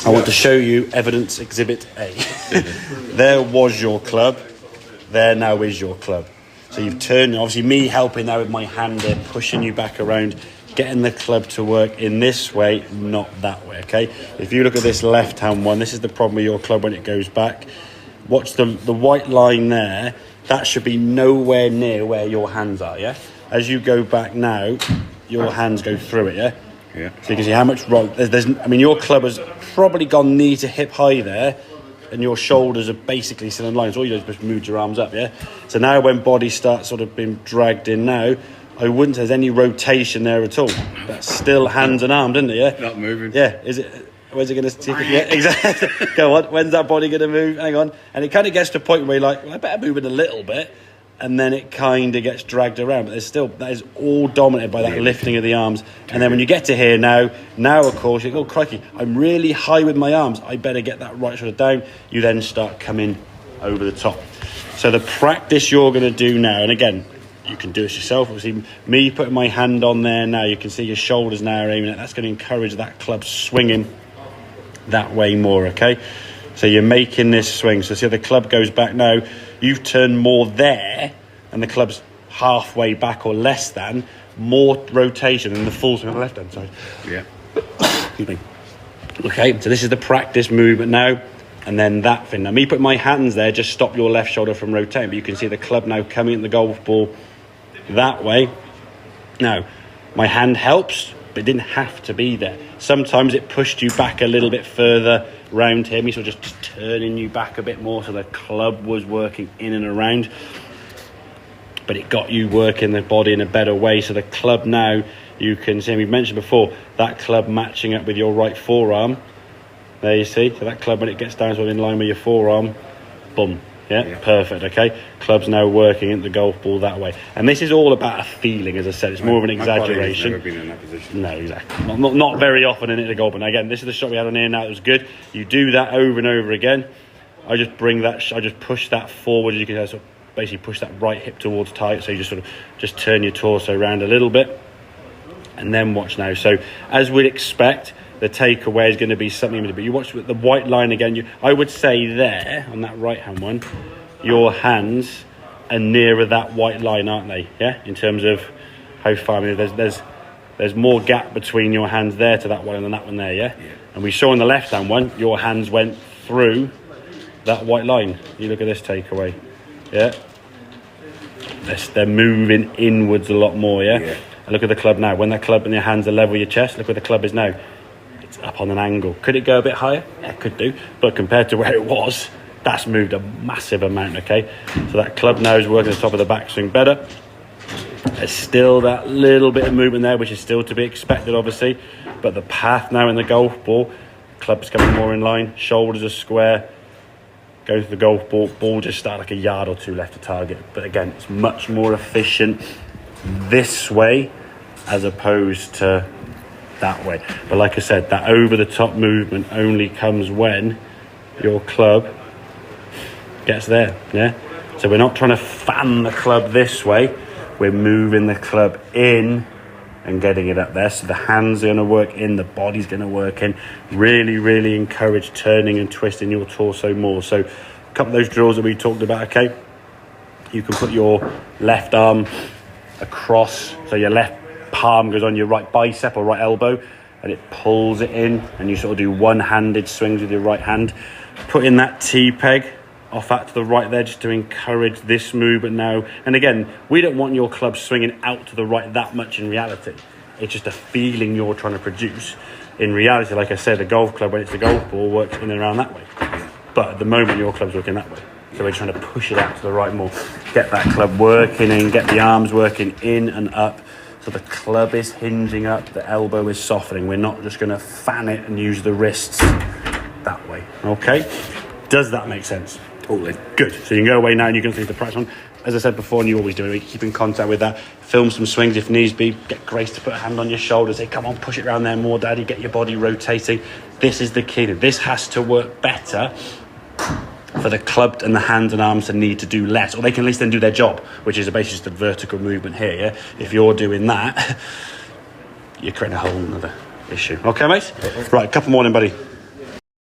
I want to show you evidence exhibit A. There was your club. There now is your club. So you've turned, obviously me helping now with my hand there, pushing you back around, getting the club to work in this way, not that way, okay? If you look at this left-hand one, this is the problem with your club when it goes back. Watch the white line there. That should be nowhere near where your hands are, yeah? As you go back now, your hands go through it, yeah? Yeah. So you can see how much wrong. I mean, your club has probably gone knee to hip high there, and your shoulders are basically still in line. So all you do is just move your arms up, yeah? So now when body starts sort of being dragged in now, I wouldn't say there's any rotation there at all. That's still hands and arms, isn't it, yeah? Not moving. Yeah, is it? Where's it going to take it? Yeah, exactly. Go on, when's that body going to move? Hang on. And it kind of gets to a point where you're like, well, I better move it a little bit. And then it kind of gets dragged around. But there's still, that is all dominated by that lifting of the arms. And then when you get to here now of course, you go, oh, crikey, I'm really high with my arms. I better get that right shoulder down. You then start coming over the top. So the practice you're going to do now, and again, you can do this yourself. Obviously, me putting my hand on there now, you can see your shoulders now are aiming at. That's going to encourage that club swinging that way more, okay? So you're making this swing. So see, the club goes back now. You've turned more there, and the club's halfway back or less than. More rotation than the full swing on the left-hand side. Yeah. Excuse me. Okay, so this is the practice movement now, and then that thing. Now, me putting my hands there just stop your left shoulder from rotating, but you can see the club now coming in the golf ball that way. Now, my hand helps, but it didn't have to be there. Sometimes it pushed you back a little bit further round here, me sort of just turning you back a bit more so the club was working in and around, but it got you working the body in a better way. So the club now, you can see, we've mentioned before, that club matching up with your right forearm. There you see, so that club when it gets down sort of in line with your forearm, boom. Yeah, perfect, okay? Club's now working into the golf ball that way. And this is all about a feeling, as I said. It's more of an exaggeration. My body's never been in that position. No, exactly. Not very often in it to golf. And again, this is the shot we had on here now. It was good. You do that over and over again. I just push that forward. You can sort of basically push that right hip towards target. So you just sort of just turn your torso around a little bit. And then watch now. So as we'd expect, the takeaway is going to be something, but you watch the white line again. I would say there, on that right-hand one, your hands are nearer that white line, aren't they? Yeah, in terms of how far. I mean, there's more gap between your hands there to that one than that one there, yeah? And we saw on the left-hand one, your hands went through that white line. You look at this takeaway, yeah? They're moving inwards a lot more, yeah? And look at the club now. When that club and your hands are level with your chest, look where the club is now. Up on an angle. Could it go a bit higher? Yeah, it could do. But compared to where it was, that's moved a massive amount, okay? So that club now is working the top of the backswing better. There's still that little bit of movement there, which is still to be expected, obviously. But the path now in the golf ball, club's coming more in line, shoulders are square, go to the golf ball, ball just start like a yard or two left to target. But again, it's much more efficient this way as opposed to that way. But like I said, that over the top movement only comes when your club gets there, yeah? So we're not trying to fan the club this way, we're moving the club in and getting it up there. So the hands are going to work in, the body's going to work in. Really encourage turning and twisting your torso more. So a couple of those drills that we talked about, okay? You can put your left arm across, so your left palm goes on your right bicep or right elbow and it pulls it in, and you sort of do one-handed swings with your right hand. Put in that T-peg off that to the right there just to encourage this movement now. And again, we don't want your club swinging out to the right that much in reality. It's just a feeling you're trying to produce. In reality, like I said, a golf club, when it's a golf ball, works in and around that way. But at the moment, your club's working that way. So we're trying to push it out to the right more. Get that club working in, get the arms working in and up. So the club is hinging up, the elbow is softening. We're not just going to fan it and use the wrists that way. Okay? Does that make sense? Totally. Good. So you can go away now and you can see the practice on. As I said before, and you always do, keep in contact with that. Film some swings if needs be. Get Grace to put a hand on your shoulder. Say, come on, push it around there more, Daddy. Get your body rotating. This is the key. This has to work better for the club and the hands and arms to need to do less, or they can at least then do their job, which is basically just a vertical movement here, yeah? If you're doing that, you're creating a whole other issue. Okay, mate? Right, a couple more then, buddy.